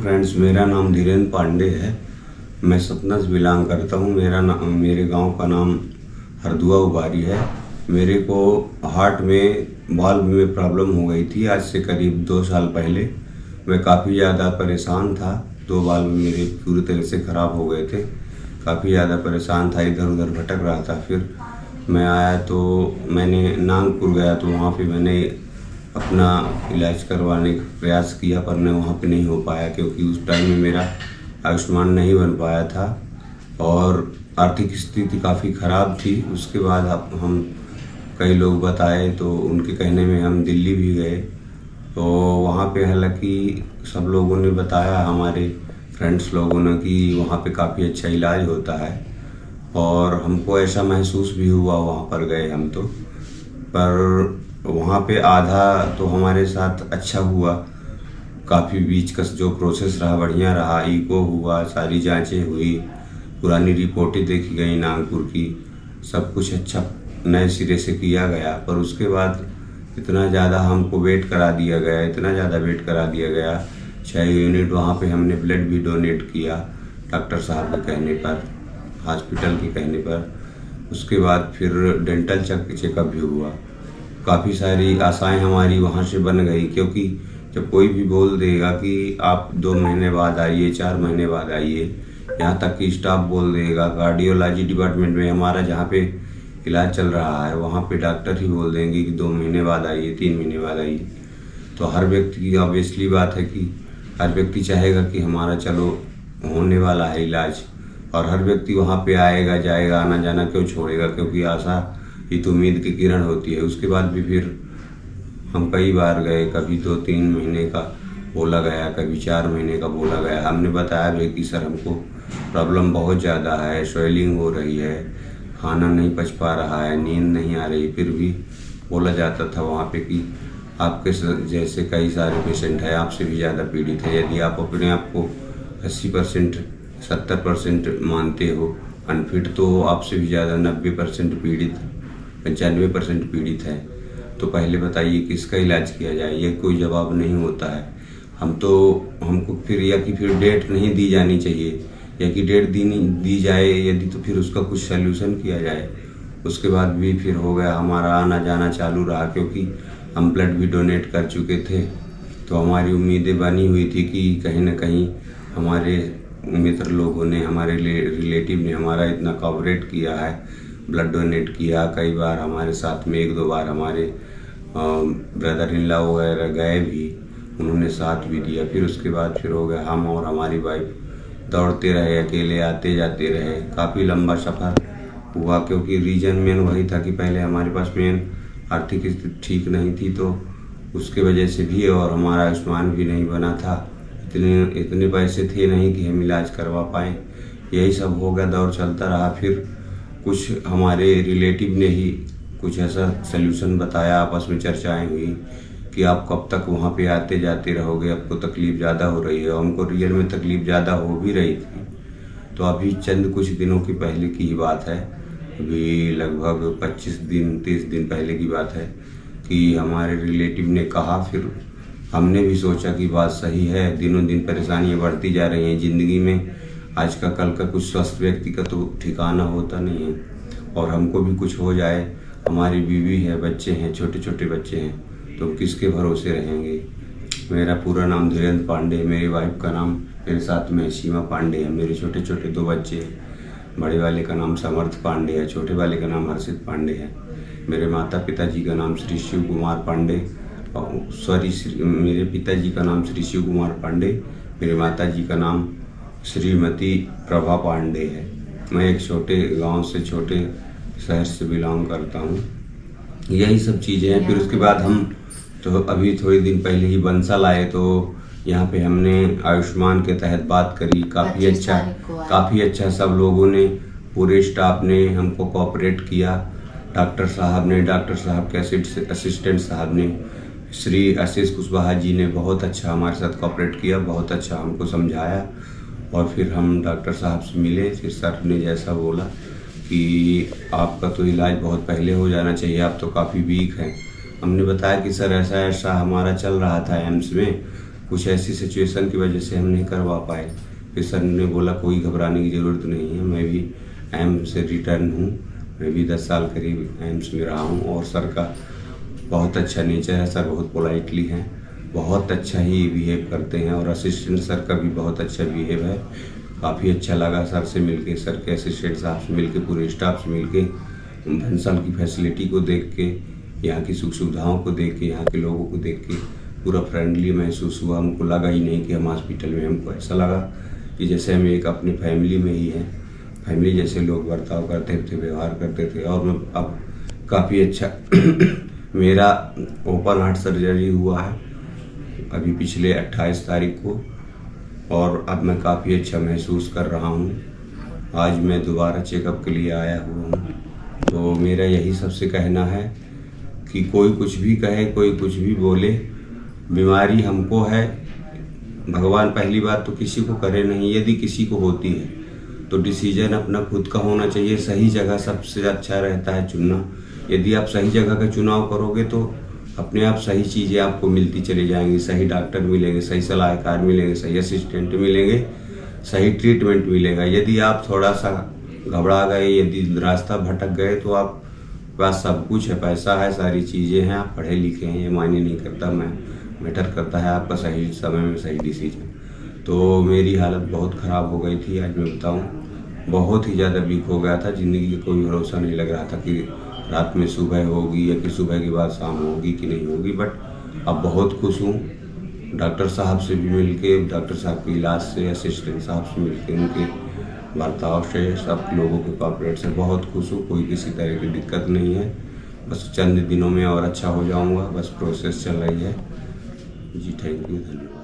Friends, मेरा नाम धीरेन्द्र पांडे है। मैं सतना से बिलोंग करता हूँ। मेरे गांव का नाम हरदुआ उबारी है। मेरे को हार्ट में वाल्व में प्रॉब्लम हो गई थी आज से करीब 2 साल पहले। मैं काफ़ी ज़्यादा परेशान था। 2 वाल्व मेरे पूरी तरह से ख़राब हो गए थे। काफ़ी ज़्यादा परेशान था, इधर उधर भटक रहा था। फिर मैं आया तो मैंने नागपुर गया तो वहाँ पे मैंने अपना इलाज करवाने का प्रयास किया, पर मैं वहाँ पे नहीं हो पाया क्योंकि उस टाइम में मेरा आयुष्मान नहीं बन पाया था और आर्थिक स्थिति काफ़ी ख़राब थी। उसके बाद हम कई लोग बताए तो उनके कहने में हम दिल्ली भी गए। तो वहाँ पे हालांकि सब लोगों ने बताया, हमारे फ्रेंड्स लोगों ने, कि वहाँ पे काफ़ी अच्छा इलाज होता है और हमको ऐसा महसूस भी हुआ। वहाँ पर गए हम तो, पर वहाँ पे आधा तो हमारे साथ अच्छा हुआ। काफ़ी बीच का जो प्रोसेस रहा बढ़िया रहा। ईको हुआ, सारी जांचें हुई, पुरानी रिपोर्टें देखी गई नागपुर की, सब कुछ अच्छा नए सिरे से किया गया। पर उसके बाद इतना ज़्यादा हमको वेट करा दिया गया, इतना ज़्यादा वेट करा दिया गया। 6 यूनिट वहाँ पे हमने ब्लड भी डोनेट किया डॉक्टर साहब के कहने पर, हॉस्पिटल के कहने पर। उसके बाद फिर डेंटल चेकअप भी हुआ। काफ़ी सारी आशाएं हमारी वहाँ से बन गई, क्योंकि जब कोई भी बोल देगा कि आप 2 महीने बाद आइए, 4 महीने बाद आइए, यहाँ तक कि स्टाफ बोल देगा, कार्डियोलॉजी डिपार्टमेंट में हमारा जहाँ पे इलाज चल रहा है वहाँ पे डॉक्टर ही बोल देंगे कि 2 महीने बाद आइए, 3 महीने बाद आइए। तो हर व्यक्ति की ऑब्वियसली बात है कि हर व्यक्ति चाहेगा कि हमारा चलो होने वाला है इलाज, और हर व्यक्ति वहाँ पे आएगा जाएगा, आना जाना क्यों छोड़ेगा, क्योंकि आशा ही तो उम्मीद की किरण होती है। उसके बाद भी फिर हम कई बार गए, कभी 2-3 महीने का बोला गया, कभी 4 महीने का बोला गया। हमने बताया भी कि सर हमको प्रॉब्लम बहुत ज़्यादा है, स्वेलिंग हो रही है, खाना नहीं पच पा रहा है, नींद नहीं आ रही। फिर भी बोला जाता था वहाँ पे कि आपके जैसे कई सारे पेशेंट हैं, आपसे भी ज़्यादा पीड़ित है। यदि आप अपने आप को 80% 70% मानते हो अनफिट, तो आपसे भी ज़्यादा 90% पीड़ित, 95% पीड़ित है। तो पहले बताइए किसका इलाज किया जाए। ये कोई जवाब नहीं होता है। हमको फिर डेट नहीं दी जानी चाहिए, या कि डेट दी जाए यदि, तो फिर उसका कुछ सल्यूशन किया जाए। उसके बाद भी फिर हो गया, हमारा आना जाना चालू रहा, क्योंकि हम ब्लड भी डोनेट कर चुके थे। तो हमारी उम्मीदें बनी हुई थी कि कहीं ना कहीं हमारे मित्र लोगों ने, हमारे रिलेटिव ने हमारा इतना कोऑपरेट किया है, ब्लड डोनेट किया। कई बार हमारे साथ में 1-2 बार हमारे ब्रदर इन लॉ वगैरह गए भी, उन्होंने साथ भी दिया। फिर उसके बाद फिर हो गया, हम और हमारी वाइफ दौड़ते रहे, अकेले आते जाते रहे। काफ़ी लंबा सफ़र हुआ, क्योंकि रीज़न मेन वही था कि पहले हमारे पास मेन आर्थिक स्थिति ठीक नहीं थी, तो उसके वजह से भी, और हमारा आयुष्मान भी नहीं बना था। इतने पैसे थे नहीं कि हम इलाज करवा पाएँ। यही सब हो गया, दौर चलता रहा। फिर कुछ हमारे रिलेटिव ने ही कुछ ऐसा सल्यूशन बताया, आपस में चर्चाएं हुई कि आप कब तक वहाँ पे आते जाते रहोगे, आपको तकलीफ़ ज़्यादा हो रही है। हमको रियल में तकलीफ़ ज़्यादा हो भी रही थी। तो अभी चंद कुछ दिनों की पहले की ही बात है, अभी लगभग 25-30 दिन पहले की बात है, कि हमारे रिलेटिव ने कहा। फिर हमने भी सोचा कि बात सही है, दिनों दिन परेशानियाँ बढ़ती जा रही हैं ज़िंदगी में। आज का कल का कुछ स्वस्थ व्यक्ति का तो ठिकाना होता नहीं है, और हमको भी कुछ हो जाए, हमारी बीवी है, बच्चे हैं, छोटे छोटे बच्चे हैं, तो किसके भरोसे रहेंगे। मेरा पूरा नाम धीरेन्द्र पांडे है, मेरी वाइफ का नाम मेरे साथ में सीमा पांडे है। मेरे छोटे छोटे 2 बच्चे हैं, बड़े वाले का नाम समर्थ पांडे है, छोटे वाले का नाम हर्षित पांडे है। मेरे माता पिताजी का नाम श्री शिव कुमार पांडे, मेरे पिताजी का नाम श्री शिव कुमार पांडे, मेरे माता जी का नाम श्रीमती प्रभा पांडे है। मैं एक छोटे गांव से, छोटे शहर से बिलोंग करता हूँ। यही सब चीज़ें हैं। फिर उसके बाद हम तो अभी थोड़े दिन पहले ही बंसा लाए, तो यहाँ पे हमने आयुष्मान के तहत बात करी। काफ़ी अच्छा सब लोगों ने, पूरे स्टाफ ने हमको कोऑपरेट किया। डॉक्टर साहब के असिस्टेंट साहब ने, श्री आशीष कुशवाहा जी ने बहुत अच्छा हमारे साथ कोऑपरेट किया, बहुत अच्छा हमको समझाया। और फिर हम डॉक्टर साहब से मिले। फिर सर ने जैसा बोला कि आपका तो इलाज बहुत पहले हो जाना चाहिए, आप तो काफ़ी वीक हैं। हमने बताया कि सर ऐसा हमारा चल रहा था एम्स में, कुछ ऐसी सिचुएशन की वजह से हम नहीं करवा पाए। फिर सर ने बोला कोई घबराने की ज़रूरत नहीं है, मैं भी एम्स से रिटर्न हूँ, मैं भी 10 साल करीब एम्स में रहा हूँ। और सर का बहुत अच्छा नेचर है, सर बहुत पोलाइटली हैं, बहुत अच्छा ही बिहेव करते हैं। और असिस्टेंट सर का भी बहुत अच्छा बिहेव है, काफ़ी अच्छा लगा सर से मिलके, सर के असिस्टेंट साहब से मिलके, पूरे स्टाफ से मिलके, बंसल की फैसिलिटी को देख के, यहाँ की सुख सुविधाओं को देख के, यहाँ के लोगों को देख के पूरा फ्रेंडली महसूस हुआ। हमको लगा ही नहीं कि हम हॉस्पिटल में, हमको ऐसा लगा कि जैसे हम एक अपनी फैमिली में ही हैं, फैमिली जैसे लोग बर्ताव करते थे, व्यवहार करते थे। और मैं अब काफ़ी अच्छा मेरा ओपन हार्ट सर्जरी हुआ है अभी पिछले 28 तारीख को, और अब मैं काफ़ी अच्छा महसूस कर रहा हूँ। आज मैं दोबारा चेकअप के लिए आया हुआ हूँ। तो मेरा यही सबसे कहना है कि कोई कुछ भी कहे, कोई कुछ भी बोले, बीमारी हमको है, भगवान पहली बात तो किसी को करे नहीं। यदि किसी को होती है तो डिसीजन अपना खुद का होना चाहिए। सही जगह सबसे अच्छा रहता है चुनना। यदि आप सही जगह का चुनाव करोगे तो अपने आप सही चीज़ें आपको मिलती चली जाएंगी। सही डॉक्टर मिलेंगे, सही सलाहकार मिलेंगे, सही असिस्टेंट मिलेंगे, सही ट्रीटमेंट मिलेगा। यदि आप थोड़ा सा घबरा गए, यदि रास्ता भटक गए, तो आप पास सब कुछ है, पैसा है, सारी चीज़ें हैं, आप पढ़े लिखे हैं, ये मायने नहीं करता। मैटर करता है आपका सही समय में सही डिसीजन। तो मेरी हालत बहुत ख़राब हो गई थी। आज मैं बताऊं, बहुत ही ज़्यादा वीक हो गया था। ज़िंदगी का कोई भरोसा नहीं लग रहा था कि रात में सुबह होगी या कि सुबह के बाद शाम होगी कि नहीं होगी। बट अब बहुत खुश हूँ। डॉक्टर साहब से भी मिल के, डॉक्टर साहब के इलाज से, असिस्टेंट साहब से मिल के, उनके बर्ताव से, सब लोगों के कॉपरेट से बहुत खुश हूँ। कोई किसी तरह की दिक्कत नहीं है। बस चंद दिनों में और अच्छा हो जाऊँगा, बस प्रोसेस चल रही है जी। थैंक यू, धन्यवाद।